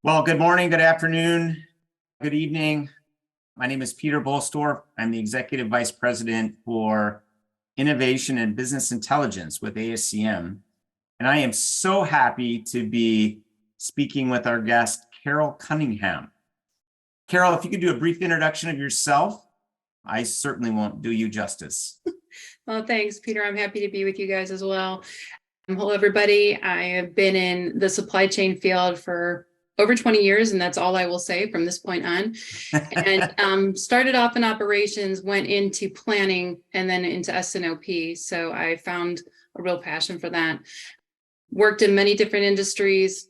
Well, good morning, good afternoon, good evening. My name is Peter Bolstorff. I'm the Executive Vice President for Innovation and Business Intelligence with ASCM. And I am so happy to be speaking with our guest, Carol Cunningham. Carol, if you could do a brief introduction of yourself, I certainly won't do you justice. Well, thanks, Peter. I'm happy to be with you guys as well. Hello, everybody. I have been in the supply chain field for over 20 years, and that's all I will say from this point on. And started off in operations, went into planning, and then into S&OP. So I found a real passion for that. Worked in many different industries,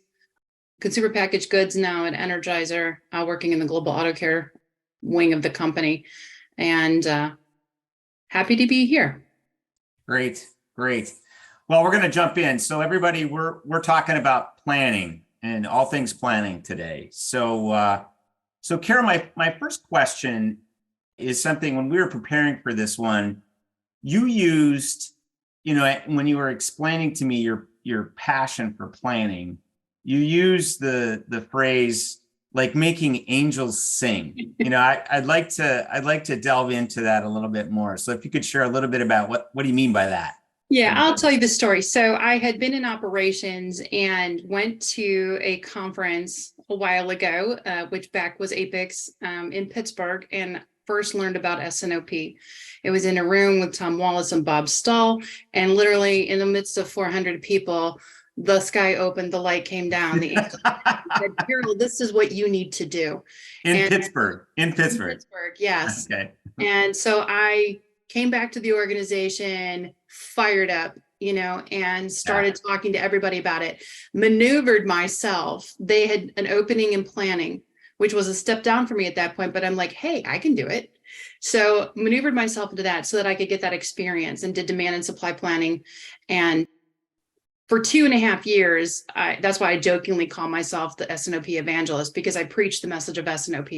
consumer packaged goods now at Energizer, working in the global auto care wing of the company, and happy to be here. Great, great. Well, we're going to jump in. So everybody, we're talking about planning and all things planning today. So, Carol, my first question is something when we were preparing for this one, you used, when you were explaining to me your passion for planning, you used the phrase like making angels sing. I'd like to delve into that a little bit more. So if you could share a little bit about what do you mean by that? Yeah, I'll tell you the story. So I had been in operations and went to a conference a while ago, which back was Apex in Pittsburgh, and first learned about S&OP. It was in a room with Tom Wallace and Bob Stahl, and literally in the midst of 400 people, the sky opened, the light came down, the angel said, Carol, this is what you need to do. In Pittsburgh, yes. Okay. And so I came back to the organization, fired up, and started talking to everybody about it, maneuvered myself. They had an opening in planning, which was a step down for me at that point, but I'm like, hey, I can do it. So maneuvered myself into that so that I could get that experience, and did demand and supply planning. And for 2.5 years, that's why I jokingly call myself the S&OP evangelist, because I preached the message of S&OP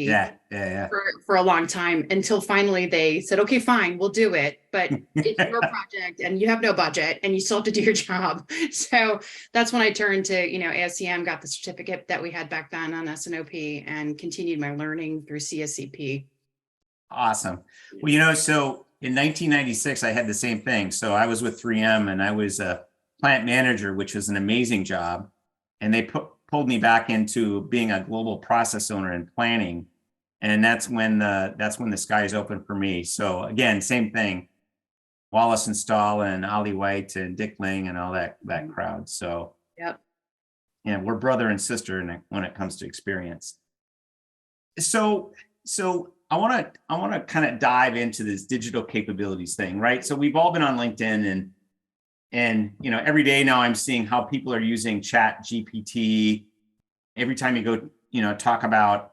for a long time, until finally they said, okay, fine, we'll do it. But it's your project and you have no budget and you still have to do your job. So that's when I turned to, ASCM, got the certificate that we had back then on S&OP, and continued my learning through CSCP. Awesome. Well, so in 1996, I had the same thing. So I was with 3M and I was a plant manager, which was an amazing job. And they pulled me back into being a global process owner and planning. And that's when the skies opened for me. So again, same thing, Wallace and Stahl and Ollie White and Dick Ling and all that crowd. So yep. Yeah, we're brother and sister when it comes to experience. So I want to kind of dive into this digital capabilities thing, right? So we've all been on LinkedIn, and every day now I'm seeing how people are using Chat GPT. Every time you go, talk about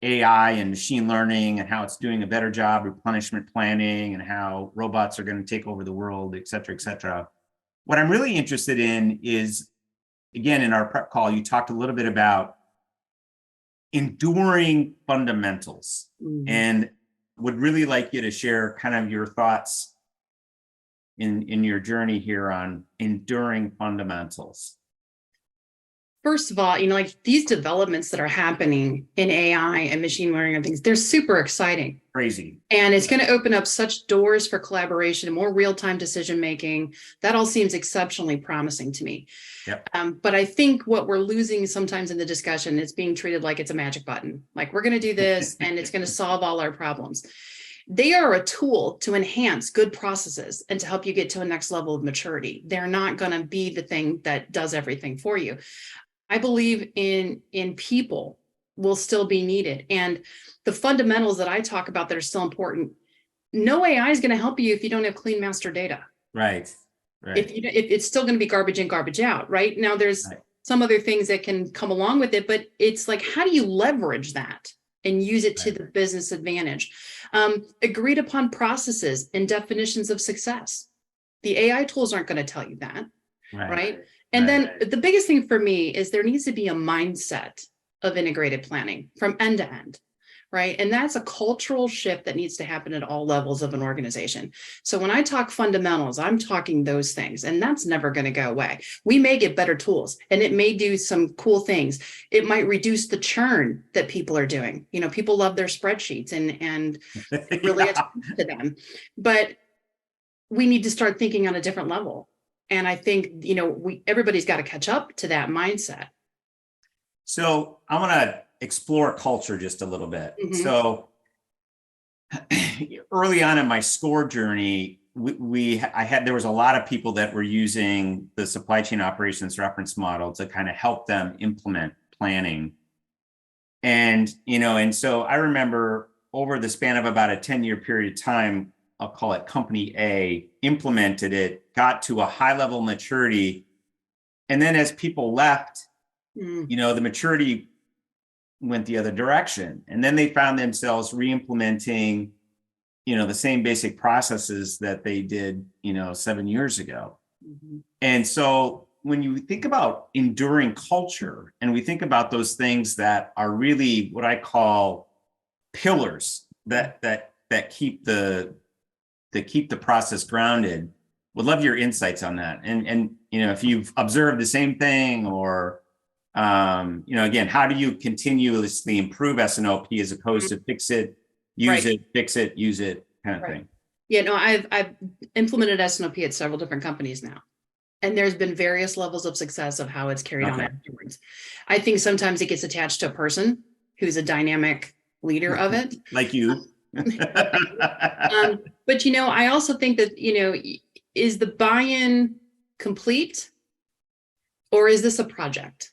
AI and machine learning and how it's doing a better job replenishment planning and how robots are going to take over the world, et cetera, et cetera. What I'm really interested in is, again, in our prep call, you talked a little bit about enduring fundamentals, and would really like you to share kind of your thoughts in your journey here on enduring fundamentals. First of all, like these developments that are happening in AI and machine learning and things, they're super exciting. Crazy. And it's going to open up such doors for collaboration and more real-time decision-making. That all seems exceptionally promising to me. Yep. But I think what we're losing sometimes in the discussion is being treated like it's a magic button. Like we're going to do this and it's going to solve all our problems. They are a tool to enhance good processes and to help you get to a next level of maturity. They're not going to be the thing that does everything for you. I believe in people will still be needed. And the fundamentals that I talk about that are still important, no AI is going to help you if you don't have clean master data. Right. If it's still going to be garbage in, garbage out, right? Now there's some other things that can come along with it, but it's like, how do you leverage that and use it to the business advantage? Agreed upon processes and definitions of success. The AI tools aren't going to tell you that, right? And then the biggest thing for me is there needs to be a mindset of integrated planning from end to end, right? And that's a cultural shift that needs to happen at all levels of an organization. So when I talk fundamentals, I'm talking those things, and that's never going to go away. We may get better tools and it may do some cool things. It might reduce the churn that people are doing. You know, people love their spreadsheets and really attach to them, but we need to start thinking on a different level. And I think, you know, everybody's got to catch up to that mindset. So I want to explore culture just a little bit. Mhm. So early on in my SCORE journey, there was a lot of people that were using the supply chain operations reference model to kind of help them implement planning. And, you know, and so I remember over the span of about a 10-year period of time, I'll call it company A, implemented it, got to a high level of maturity. And then as people left, you know, the maturity went the other direction. And then they found themselves re-implementing, you know, the same basic processes that they did, you know, 7 years ago. Mm-hmm. And so when you think about enduring culture, and we think about those things that are really what I call pillars that keep the process grounded, would love your insights on that. And you know, if you've observed the same thing, or you know, again, how do you continuously improve S&OP as opposed to fix it, use it, fix it, use it kind of thing? Yeah, no, I've implemented S&OP at several different companies now. And there's been various levels of success of how it's carried on afterwards. I think sometimes it gets attached to a person who's a dynamic leader of it. Like you. But, you know, I also think that, you know, is the buy-in complete, or is this a project?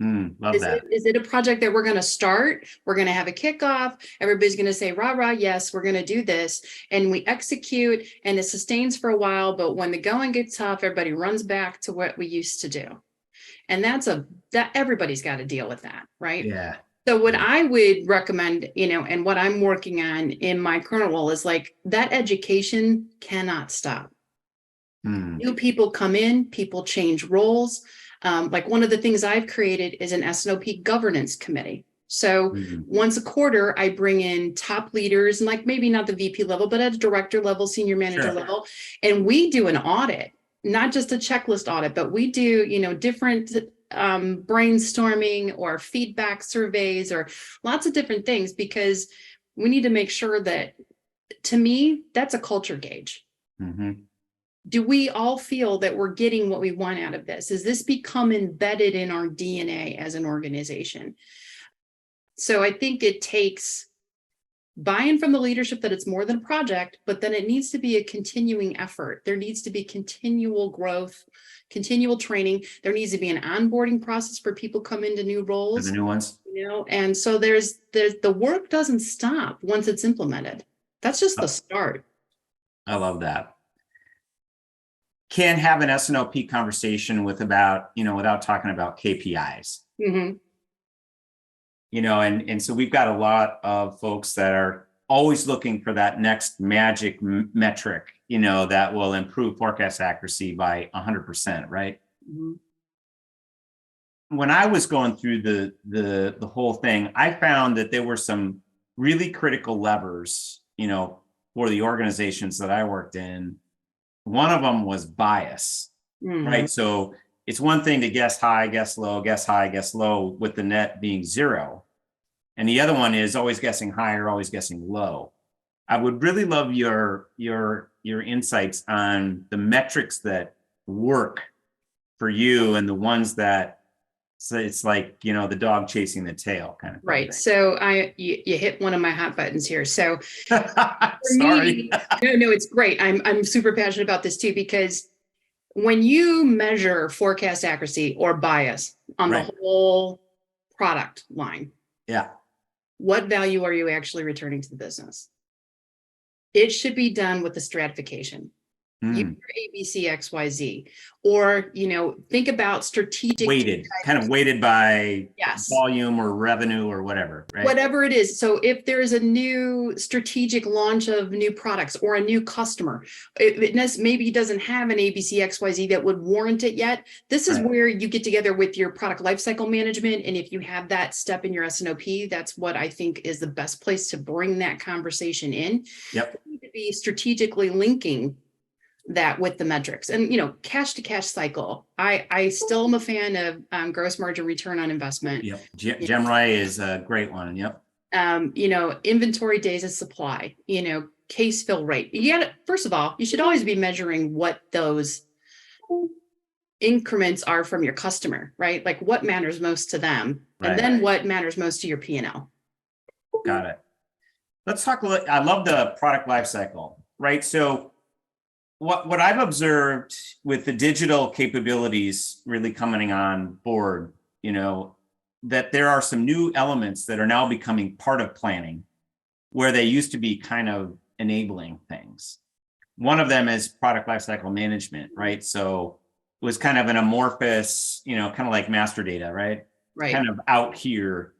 Love that. Is it a project that we're going to start? We're going to have a kickoff. Everybody's going to say, rah, rah, yes, we're going to do this. And we execute and it sustains for a while. But when the going gets tough, everybody runs back to what we used to do. And that everybody's got to deal with that, right? Yeah. So what I would recommend, you know, and what I'm working on in my current role is like that education cannot stop. New people come in, people change roles. Like one of the things I've created is an S&OP governance committee. So once a quarter, I bring in top leaders, and like maybe not the VP level, but at a director level, senior manager level. And we do an audit, not just a checklist audit, but we do, you know, different brainstorming or feedback surveys or lots of different things, because we need to make sure that, to me, that's a culture gauge. Do we all feel that we're getting what we want out of this? Has this become embedded in our DNA as an organization? So I think it takes buy-in from the leadership that it's more than a project, but then it needs to be a continuing effort. There needs to be continual growth, continual training. There needs to be an onboarding process for people come into new roles. For the new ones. You know, and so there's the work doesn't stop once it's implemented. That's just the start. I love that. Can't have an S&OP conversation without talking about KPIs. You know, and so we've got a lot of folks that are always looking for that next magic metric, you know, that will improve forecast accuracy by 100%, right? When I was going through the whole thing, I found that there were some really critical levers, you know, for the organizations that I worked in. One of them was bias, right? So it's one thing to guess high, guess low, guess high, guess low, with the net being 0. And the other one is always guessing high or always guessing low. I would really love your insights on the metrics that work for you and the ones that, so it's like, you know, the dog chasing the tail kind of thing. Right. So you hit one of my hot buttons here. So sorry. No, it's great. I'm super passionate about this too, because when you measure forecast accuracy or bias on the whole product line, what value are you actually returning to the business? It should be done with the stratification. use your ABC, XYZ, or, think about strategic. Kind of weighted by Yes. volume or revenue or whatever, right? Whatever it is. So if there's a new strategic launch of new products or a new customer, maybe doesn't have an ABC, XYZ that would warrant it yet. This is where you get together with your product lifecycle management. And if you have that step in your S&OP, that's what I think is the best place to bring that conversation in. Yep. You need to be strategically linking that with the metrics and, cash to cash cycle. I still am a fan of gross margin return on investment. Yep. GEMRI is a great one. Yep. Inventory days of supply, case fill rate. First of all, you should always be measuring what those increments are from your customer, right? Like what matters most to them, and then what matters most to your P&L. Got it. Let's talk a little. I love the product life cycle, right? So what I've observed with the digital capabilities really coming on board, that there are some new elements that are now becoming part of planning where they used to be kind of enabling things. One of them is product lifecycle management, right? So it was kind of an amorphous, kind of like master data, right? Right. Kind of out here.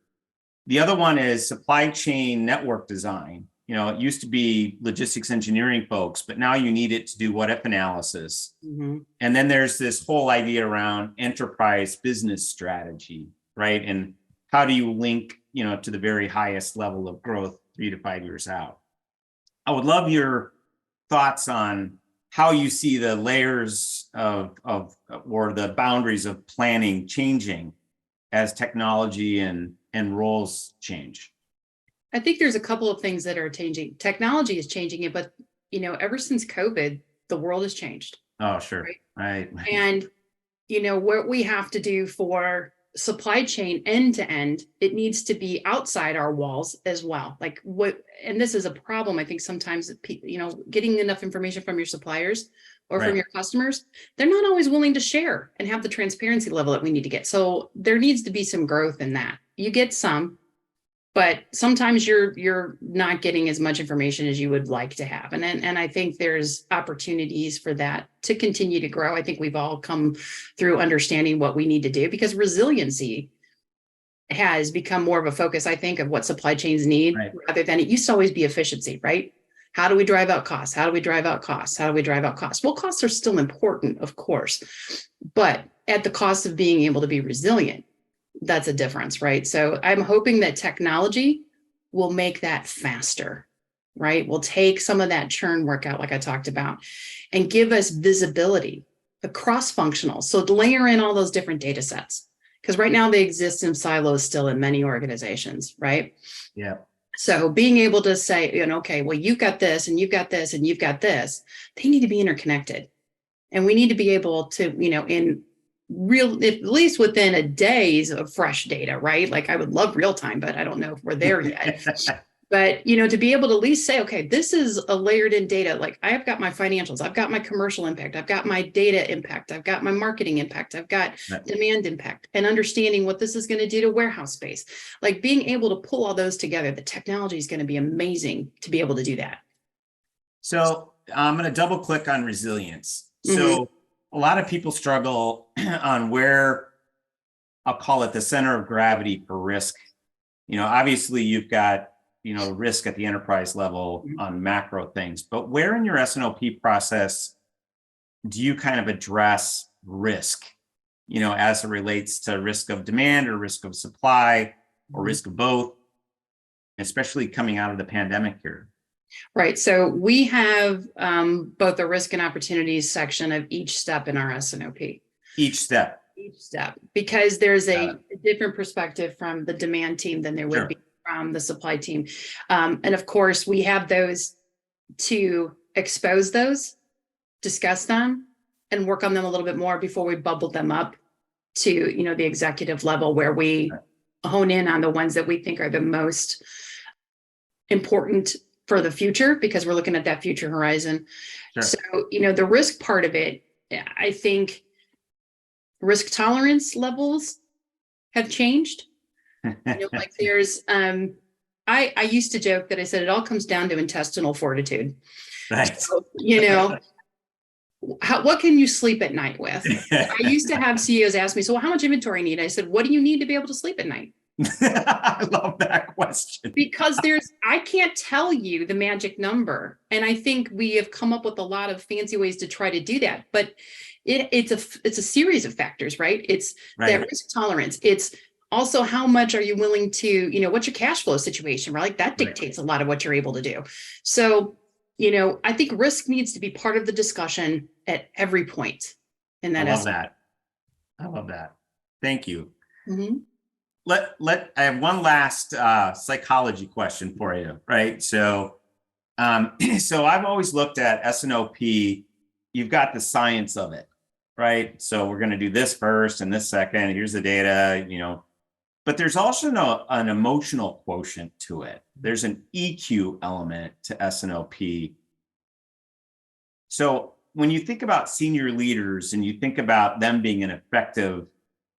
The other one is supply chain network design. It used to be logistics engineering folks, but now you need it to do what if analysis. Mm-hmm. And then there's this whole idea around enterprise business strategy, right? And how do you link, to the very highest level of growth 3 to 5 years out? I would love your thoughts on how you see the layers of or the boundaries of planning changing as technology and roles change. I think there's a couple of things that are changing. Technology is changing it, but ever since COVID, the world has changed. Oh, sure. Right. And what we have to do for supply chain end to end, it needs to be outside our walls as well. And this is a problem. I think sometimes, getting enough information from your suppliers or from your customers, they're not always willing to share and have the transparency level that we need to get. So there needs to be some growth in that. You get some, but sometimes you're not getting as much information as you would like to have. And I think there's opportunities for that to continue to grow. I think we've all come through understanding what we need to do, because resiliency has become more of a focus, I think, of what supply chains need, rather than it used to always be efficiency, right? How do we drive out costs? How do we drive out costs? How do we drive out costs? Well, costs are still important, of course, but at the cost of being able to be resilient. That's a difference, right? So I'm hoping that technology will make that faster, right? We'll take some of that churn work out, like I talked about, and give us visibility across functional. So to layer in all those different data sets, because right now they exist in silos still in many organizations, right? Yeah. So being able to say, okay, well, you've got this and you've got this and you've got this, they need to be interconnected. And we need to be able to, in real, at least within a days of fresh data, right? Like I would love real time, but I don't know if we're there yet. But, to be able to at least say, okay, this is a layered in data. Like I've got my financials, I've got my commercial impact, I've got my data impact, I've got my marketing impact, I've got demand impact, and understanding what this is going to do to warehouse space. Like being able to pull all those together, the technology is going to be amazing to be able to do that. So I'm going to double click on resilience. So a lot of people struggle on where, I'll call it the center of gravity for risk. Obviously you've got, risk at the enterprise level on macro things, but where in your S&OP process do you kind of address risk, as it relates to risk of demand or risk of supply or risk of both, especially coming out of the pandemic here? Right. So we have both the risk and opportunities section of each step in our S&OP. Each step, because there's a different perspective from the demand team than there would be from the supply team. And of course, we have those to expose those, discuss them, and work on them a little bit more before we bubble them up to, the executive level, where we hone in on the ones that we think are the most important for the future, because we're looking at that future horizon. Sure. So, the risk part of it, I think risk tolerance levels have changed. Like there's, I used to joke that I said it all comes down to intestinal fortitude. Right. So, what can you sleep at night with? I used to have CEOs ask me, so how much inventory you need? I said, what do you need to be able to sleep at night? I love that question. Because I can't tell you the magic number. And I think we have come up with a lot of fancy ways to try to do that. But it's a series of factors, right? It's that risk tolerance. It's also how much are you willing to, what's your cash flow situation, right? Like that dictates a lot of what you're able to do. So, I think risk needs to be part of the discussion at every point. And I love that. I love that. Thank you. Mm-hmm. I have one last psychology question for you, right? So, so I've always looked at S&OP. You've got the science of it, right? So we're going to do this first and this second. Here's the data, but there's also an emotional quotient to it. There's an EQ element to S&OP. So when you think about senior leaders and you think about them being an effective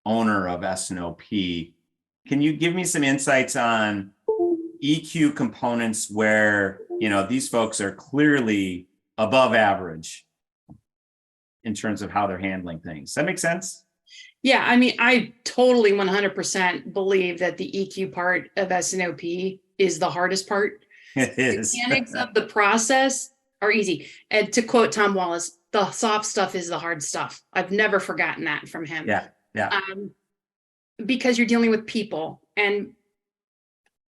owner of S&OP, can you give me some insights on EQ components where, these folks are clearly above average in terms of how they're handling things? Does that make sense? Yeah, I mean, I totally 100% believe that the EQ part of S&OP is the hardest part. It is. The mechanics of the process are easy. And to quote Tom Wallace, the soft stuff is the hard stuff. I've never forgotten that from him. Yeah. Because you're dealing with people, and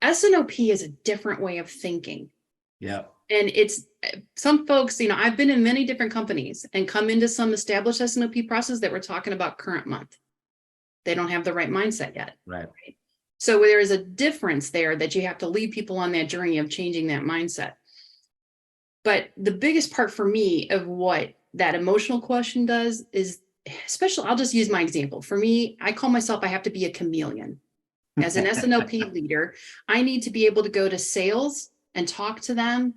S&OP is a different way of thinking. Yeah. And it's some folks, I've been in many different companies and come into some established S&OP process that we're talking about current month. They don't have the right mindset yet. Right. So there is a difference there that you have to lead people on that journey of changing that mindset. But the biggest part for me of what that emotional question does is, especially, I'll just use my example. For me, I call myself, I have to be a chameleon. As an S&OP leader, I need to be able to go to sales and talk to them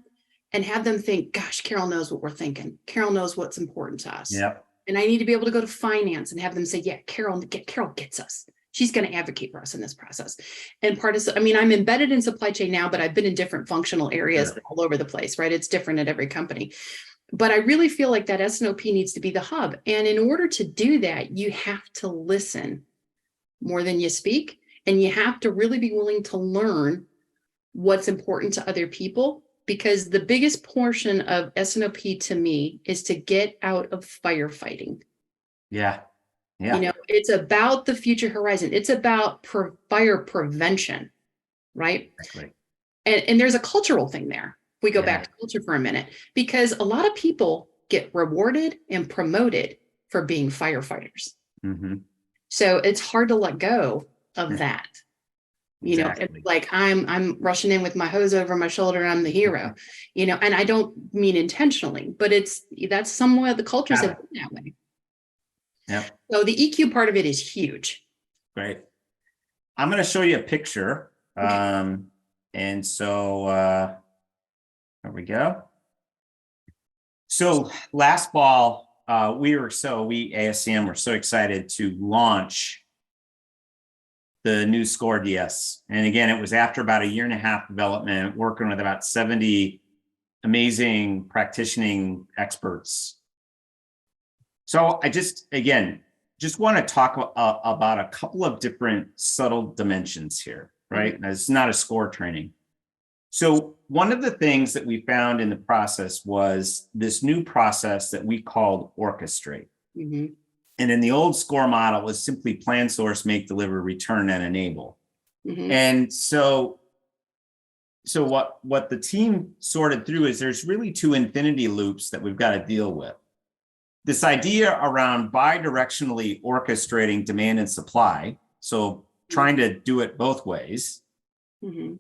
and have them think, gosh, Carol knows what we're thinking. Carol knows what's important to us. Yep. And I need to be able to go to finance and have them say, yeah, Carol gets us. She's going to advocate for us in this process. And I'm embedded in supply chain now, but I've been in different functional areas all over the place, right? It's different at every company. But I really feel like that S&OP needs to be the hub. And in order to do that, you have to listen more than you speak. And you have to really be willing to learn what's important to other people, because the biggest portion of S&OP to me is to get out of firefighting. Yeah. It's about the future horizon. It's about fire prevention, right? Exactly. And there's a cultural thing there. If we go back to culture for a minute, because a lot of people get rewarded and promoted for being firefighters. Mm-hmm. So it's hard to let go of that. Exactly. It's like I'm rushing in with my hose over my shoulder and I'm the hero, and I don't mean intentionally, but that's somewhat the cultures have been that way. Yeah. So the EQ part of it is huge. Great. I'm going to show you a picture. Okay. And so there we go. So last fall, we ASCM were so excited to launch the new Score DS. And again, it was after about a 1.5 years development, working with about 70 amazing practicing experts. So I just want to talk about a couple of different subtle dimensions here, right? Mm-hmm. It's not a score training. So one of the things that we found in the process was this new process that we called orchestrate. Mm-hmm. And in the old score model, it was simply plan, source, make, deliver, return, and enable. Mm-hmm. And so what the team sorted through is there's really two infinity loops that we've got to deal with. This idea around bidirectionally orchestrating demand and supply, so trying to do it both ways. Mm-hmm.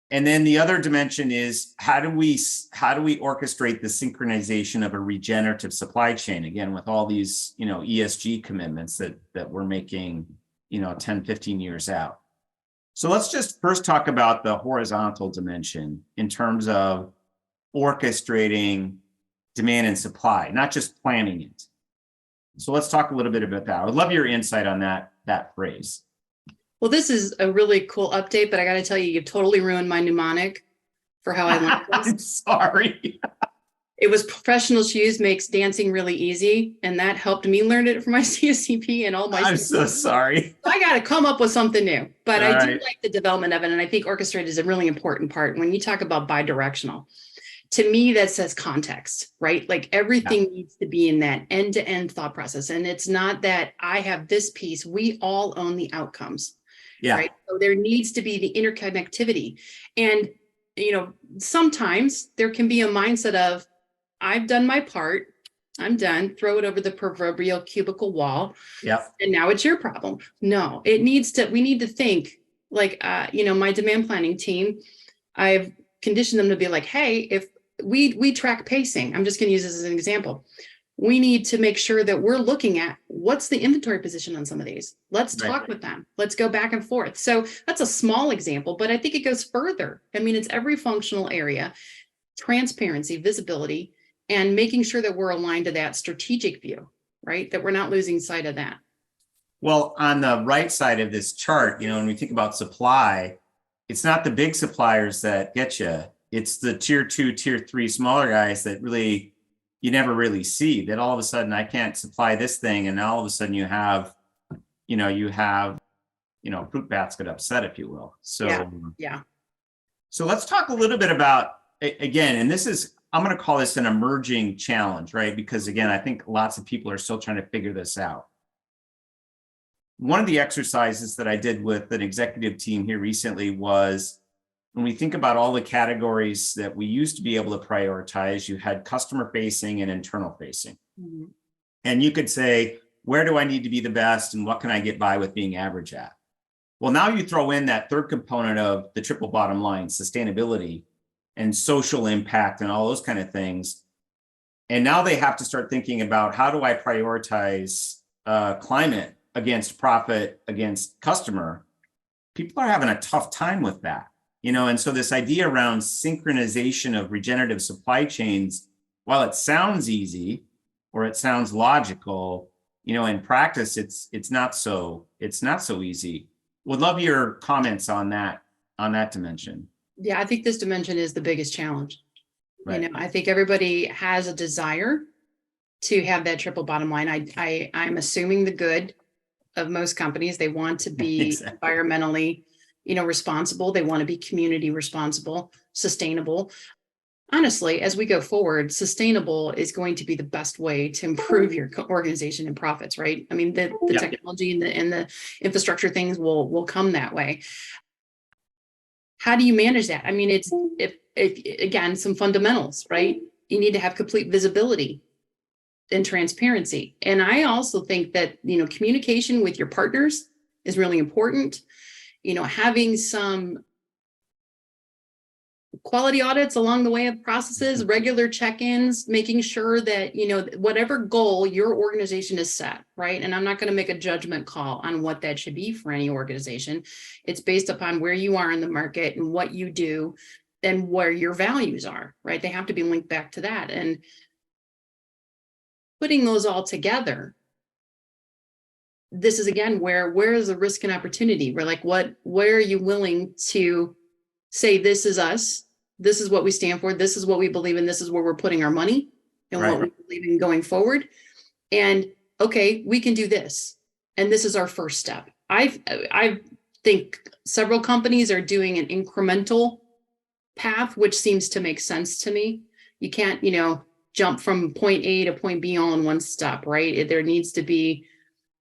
And then the other dimension is how do we orchestrate the synchronization of a regenerative supply chain, again, with all these, ESG commitments that we're making, 10, 15 years out. So let's just first talk about the horizontal dimension in terms of orchestrating demand and supply, not just planning it. So let's talk a little bit about that. I would love your insight on that phrase. Well, this is a really cool update, but I got to tell you, you've totally ruined my mnemonic for how I learned this. I'm sorry. it was professional shoes makes dancing really easy. And that helped me learn it for my CSCP and all my. I'm so sorry. I got to come up with something new, but All I do right. like the development of it. And I think orchestrated is a really important part. When you talk about bi-directional, to me, that says context, right? Like everything needs to be in that end-to-end thought process. And it's not that I have this piece, we all own the outcomes, Yeah. right? So there needs to be the interconnectivity. And, sometimes there can be a mindset of, I've done my part, I'm done, throw it over the proverbial cubicle wall. Yep. And now it's your problem. No, we need to think like, my demand planning team, I've conditioned them to be like, hey, if we track pacing, I'm just going to use this as an example. We need to make sure that we're looking at what's the inventory position on some of these. Let's talk with them. Let's go back and forth. So that's a small example, but I think it goes further. I mean, it's every functional area, transparency, visibility, and making sure that we're aligned to that strategic view, right? That we're not losing sight of that. Well, on the right side of this chart, when we think about supply, it's not the big suppliers that get you. It's the tier 2, tier 3 smaller guys that really you never really see, that all of a sudden I can't supply this thing. And all of a sudden you have fruit basket upset, if you will. So, yeah. So let's talk a little bit about, again, and I'm going to call this an emerging challenge, right? Because again, I think lots of people are still trying to figure this out. One of the exercises that I did with an executive team here recently was, when we think about all the categories that we used to be able to prioritize, you had customer facing and internal facing. Mm-hmm. And you could say, where do I need to be the best and what can I get by with being average at? Well, now you throw in that third component of the triple bottom line, sustainability and social impact and all those kind of things. And now they have to start thinking about, how do I prioritize climate against profit, against customer? People are having a tough time with that. And so this idea around synchronization of regenerative supply chains, while it sounds easy or it sounds logical, in practice, it's not so easy. Would love your comments on that dimension. Yeah, I think this dimension is the biggest challenge. Right. I think everybody has a desire to have that triple bottom line. I'm assuming the good of most companies. They want to be exactly. Environmentally responsible. They want to be community responsible, sustainable. Honestly, as we go forward, sustainable is going to be the best way to improve your organization and profits, right? I mean, the technology and the infrastructure things will come that way. How do you manage that? I mean, it's if again, some fundamentals, right? You need to have complete visibility and transparency. And I also think that, communication with your partners is really important. Having some quality audits along the way of processes, regular check-ins, making sure that, whatever goal your organization is set, right? And I'm not going to make a judgment call on what that should be for any organization. It's based upon where you are in the market and what you do and where your values are, right? They have to be linked back to that. And putting those all together, this is again where is the risk and opportunity? We're like, where are you willing to say, this is us, this is what we stand for, this is what we believe in, this is where we're putting our money and what we believe in going forward. And okay, we can do this. And this is our first step. I think several companies are doing an incremental path, which seems to make sense to me. You can't, jump from point A to point B all in one step, right? There needs to be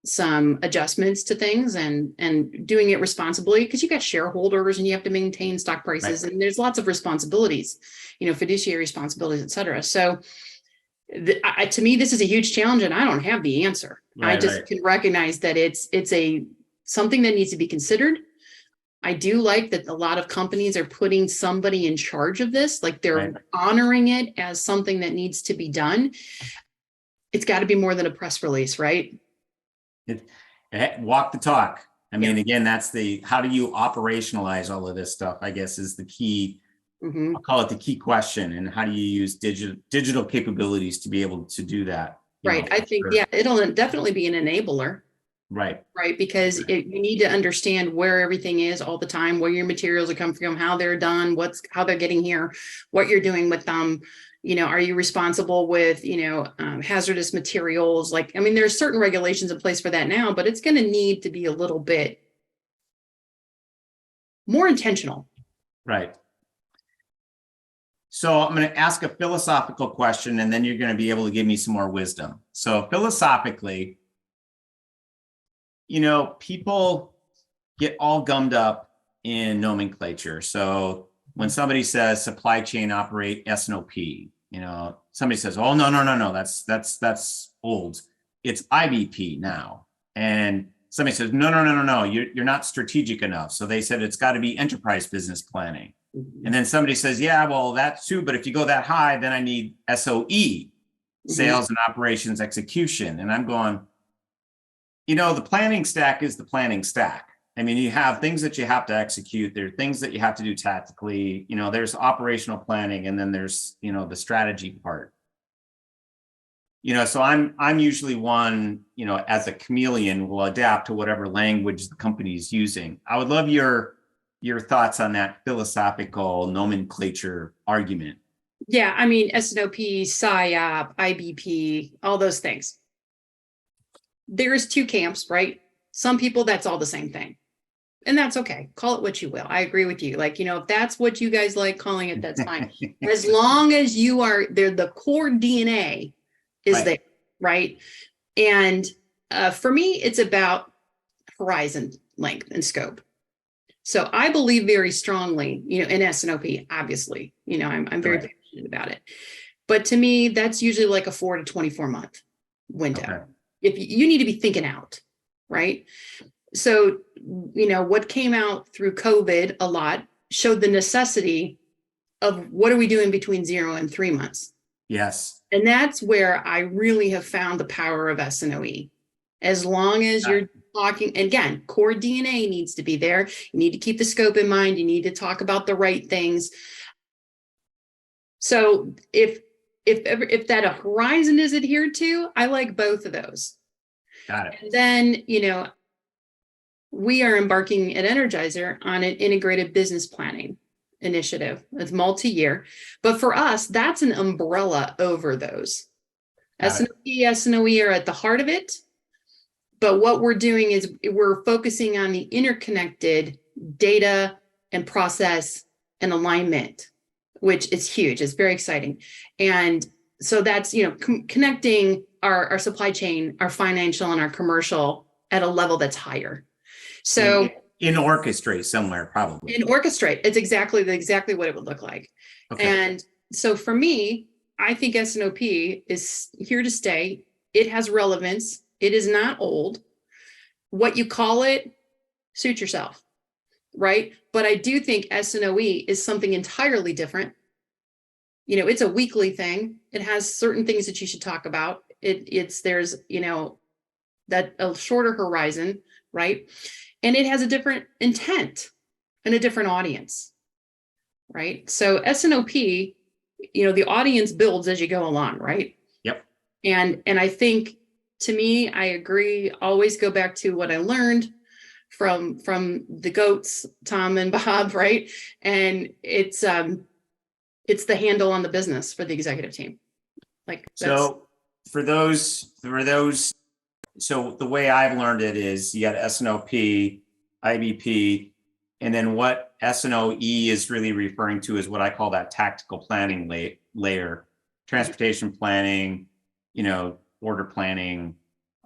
some adjustments to things and doing it responsibly, because you got shareholders and you have to maintain stock prices and there's lots of responsibilities, fiduciary responsibilities, et cetera. So to me, this is a huge challenge and I don't have the answer. I just can recognize that it's something that needs to be considered. I do like that a lot of companies are putting somebody in charge of this, like they're honoring it as something that needs to be done. It's got to be more than a press release, right? Walk the talk. I mean, again, that's how do you operationalize all of this stuff, I guess, is the key. I'll call it the key question. And how do you use digital capabilities to be able to do that? Right. I think, it'll definitely be an enabler. Right. Because you need to understand where everything is all the time, where your materials are coming from, how they're done, how they're getting here, what you're doing with them, Are you responsible with, hazardous materials? Like, I mean, there's certain regulations in place for that now, but it's going to need to be a little bit more intentional. Right. So I'm going to ask a philosophical question, and then you're going to be able to give me some more wisdom. So philosophically, people get all gummed up in nomenclature. So when somebody says supply chain operate S&OP, somebody says, oh, no, that's old. It's IBP now. And somebody says, no, you're not strategic enough. So they said it's got to be enterprise business planning. And then somebody says, yeah, well, that's true. But if you go that high, then I need SOE, sales and operations execution. And I'm going, the planning stack is the planning stack. I mean, you have things that you have to execute. There are things that you have to do tactically. There's operational planning, and then there's, the strategy part. So I'm usually one, as a chameleon, will adapt to whatever language the company is using. I would love your thoughts on that philosophical nomenclature argument. Yeah, I mean, S&OP, SIOP, IBP, all those things. There's two camps, right? Some people, that's all the same thing. And that's okay. Call it what you will. I agree with you. Like, if that's what you guys like calling it, that's fine. As long as you are there, the core DNA is Right. there, right? And for me, it's about horizon length and scope. So I believe very strongly, in S&OP, obviously, I'm very passionate about it. But to me, that's usually like a 4 to 24 month window. Okay. If you need to be thinking out, right? So, what came out through COVID a lot showed the necessity of what are we doing between 0 and 3 months? Yes. And that's where I really have found the power of S&OE. As long as you're talking, again, core DNA needs to be there. You need to keep the scope in mind. You need to talk about the right things. So if that a horizon is adhered to, I like both of those. Got it. And then, we are embarking at Energizer on an integrated business planning initiative. It's multi-year, but for us, that's an umbrella over those. S&OP, S&OE are at the heart of it. But what we're doing is we're focusing on the interconnected data and process and alignment, which is huge. It's very exciting. And so that's, connecting our supply chain, our financial and our commercial at a level that's higher. So in orchestrate somewhere, probably. In orchestrate, it's exactly what it would look like. Okay. And so for me, I think S&OP is here to stay. It has relevance. It is not old. What you call it, suit yourself, right? But I do think S&OE is something entirely different. It's a weekly thing. It has certain things that you should talk about. There's that a shorter horizon, right? And it has a different intent and a different audience, right? So S&OP, the audience builds as you go along, right? Yep. And I think, to me, I agree. Always go back to what I learned from the GOATs, Tom and Bob, right? And it's the handle on the business for the executive team. So for those, so the way I've learned it is you got S&OP, IBP, and then what S&OE is really referring to is what I call that tactical planning layer, transportation planning, order planning,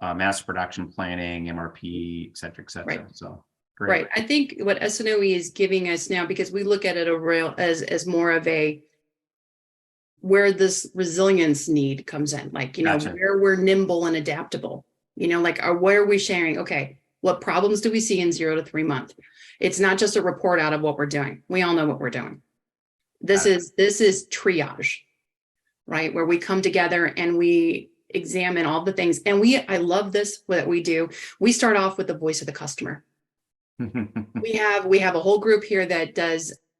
mass production planning, MRP, et cetera, et cetera. Right. So great. Right. I think what S&OE is giving us now, because we look at it as more of a where this resilience need comes in, gotcha. Where we're nimble and adaptable, where are we sharing? Okay, what problems do we see in 0 to 3 months? It's not just a report out of what we're doing. We all know what we're doing. This is triage, right? Where we come together and we examine all the things. And I love this, what we do. We start off with the voice of the customer. we have a whole group here that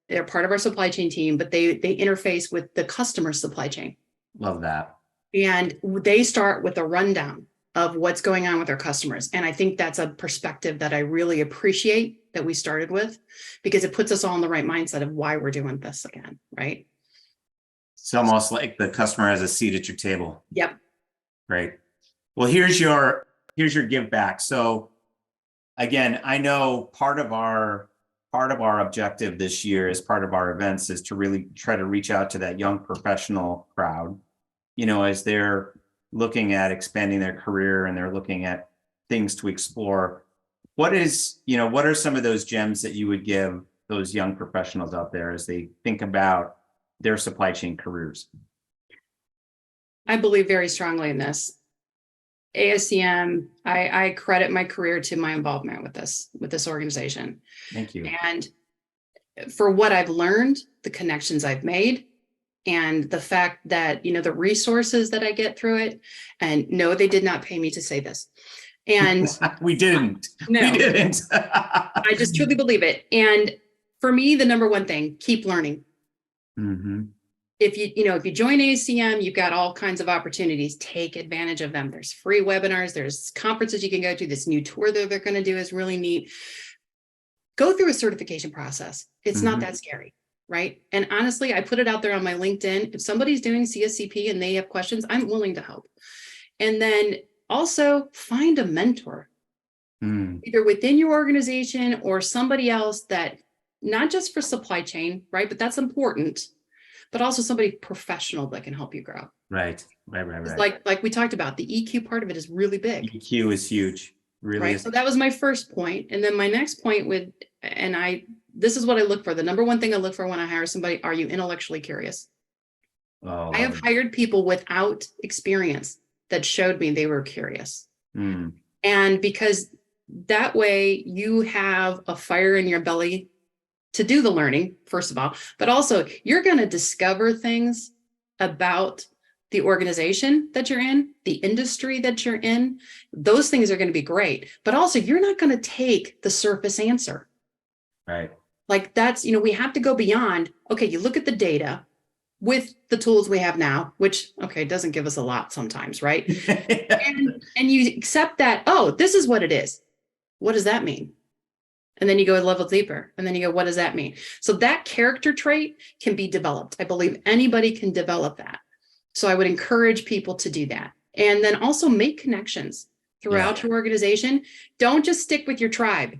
they're part of our supply chain team, but they interface with the customer's supply chain. Love that. And they start with a rundown of what's going on with our customers. And I think that's a perspective that I really appreciate that we started with, because it puts us all in the right mindset of why we're doing this again, right? It's almost like the customer has a seat at your table. Yep. Right. Well, here's your give back. So again, I know part of our objective this year as part of our events is to really try to reach out to that young professional crowd, as they're looking at expanding their career and they're looking at things to explore. What are some of those gems that you would give those young professionals out there as they think about their supply chain careers? I believe very strongly in this. ASCM, I credit my career to my involvement with this organization. Thank you. And for what I've learned, the connections I've made, and the fact that, the resources that I get through it. And no, they did not pay me to say this. And we didn't. No, we didn't. I just truly believe it. And for me, the number one thing, keep learning. Mm-hmm. If you join ACM, you've got all kinds of opportunities. Take advantage of them. There's free webinars, there's conferences you can go to. This new tour that they're going to do is really neat. Go through a certification process. It's not that scary, right? And honestly, I put it out there on my LinkedIn. If somebody's doing CSCP and they have questions, I'm willing to help. And then also find a mentor, either within your organization or somebody else that, not just for supply chain, right? But that's important, but also somebody professional that can help you grow. Right. Like we talked about, the EQ part of it is really big. EQ is huge. Really right. is. So that was my first point. And then my next point this is what I look for. The number one thing I look for when I hire somebody, are you intellectually curious? Oh, I have hired people without experience that showed me they were curious. And because that way you have a fire in your belly to do the learning, first of all, but also you're going to discover things about the organization that you're in, the industry that you're in. Those things are going to be great, but also you're not going to take the surface answer. Right. Like that's, we have to go beyond, okay, you look at the data with the tools we have now, which, okay, doesn't give us a lot sometimes, right? and you accept that, oh, this is what it is. What does that mean? And then you go a level deeper and then you go, what does that mean? So that character trait can be developed. I believe anybody can develop that. So I would encourage people to do that. And then also make connections throughout your organization. Don't just stick with your tribe.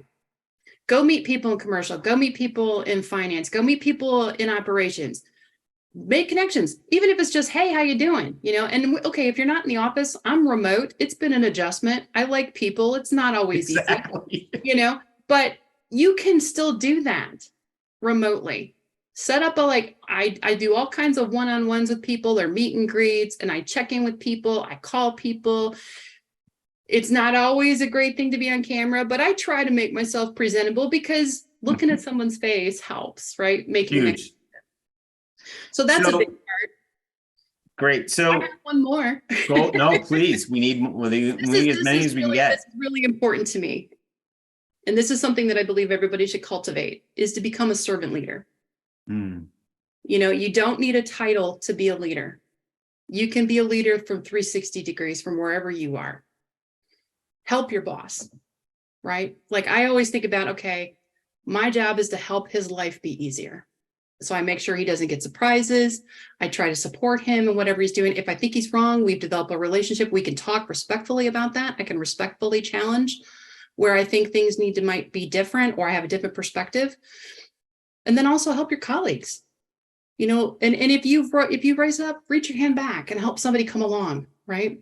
Go meet people in commercial, go meet people in finance, go meet people in operations. Make connections, even if it's just, hey, how you doing? And okay, if you're not in the office, I'm remote. It's been an adjustment. I like people. It's not always easy, but you can still do that remotely. Set up I do all kinds of one-on-ones with people or meet and greets, and I check in with people. I call people. It's not always a great thing to be on camera, but I try to make myself presentable because looking at someone's face helps, right? Making huge. So that's a big part. Great. So I got one more. No, please. We need as many as we can get. This is really important to me. And this is something that I believe everybody should cultivate, is to become a servant leader. You don't need a title to be a leader. You can be a leader from 360 degrees from wherever you are. Help your boss, right? Like I always think about, okay, my job is to help his life be easier. So I make sure he doesn't get surprises. I try to support him in whatever he's doing. If I think he's wrong, we've developed a relationship. We can talk respectfully about that. I can respectfully challenge where I think things might be different, or I have a different perspective. And then also help your colleagues, and if you raise up, reach your hand back and help somebody come along, right?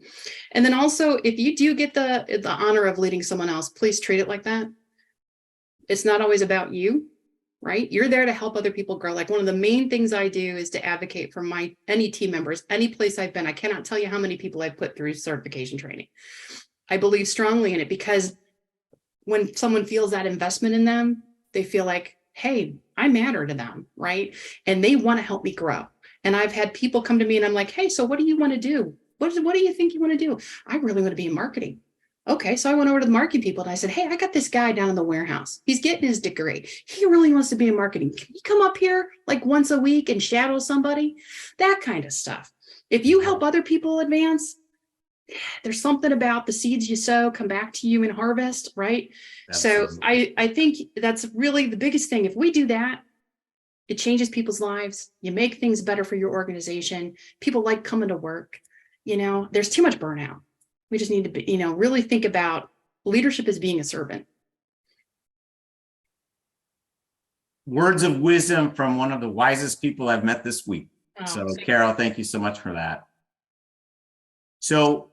And then also, if you do get the honor of leading someone else, please treat it like that. It's not always about you, right? You're there to help other people grow. Like one of the main things I do is to advocate for any team members, any place I've been. I cannot tell you how many people I've put through certification training. I believe strongly in it because when someone feels that investment in them, they feel like, hey, I matter to them, right? And they want to help me grow. And I've had people come to me and I'm like, hey, so what do you want to do? What do you think you want to do? I really want to be in marketing. Okay, so I went over to the marketing people and I said, hey, I got this guy down in the warehouse. He's getting his degree. He really wants to be in marketing. Can you come up here like once a week and shadow somebody? That kind of stuff. If you help other people advance, there's something about the seeds you sow come back to you in harvest, right? Absolutely. So I think that's really the biggest thing. If we do that, It changes people's lives. You make things better for your organization. People like coming to work. There's too much burnout. We just need to be, really think about leadership as being a servant. Words of wisdom from one of the wisest people I've met this week. Oh, So Carol, thank you so much for that. So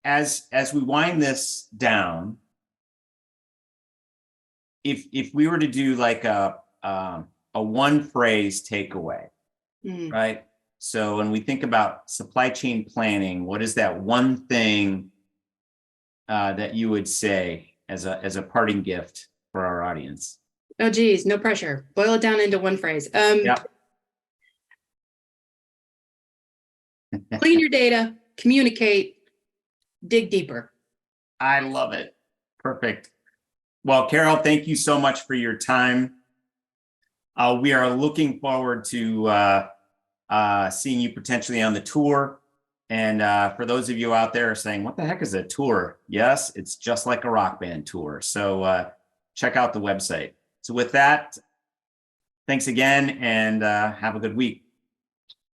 as we wind this down, if we were to do like a one phrase takeaway, right? So when we think about supply chain planning, what is that one thing that you would say as a parting gift for our audience? Oh, geez, no pressure. Boil it down into one phrase. Yep. Clean your data, communicate, dig deeper. I love it. Perfect. Well, Carol, thank you so much for your time. We are looking forward to seeing you potentially on the tour. And for those of you out there saying, what the heck is a tour? Yes, it's just like a rock band tour. So check out the website. So with that, thanks again and have a good week.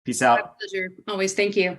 Peace out. My pleasure. Always. Thank you.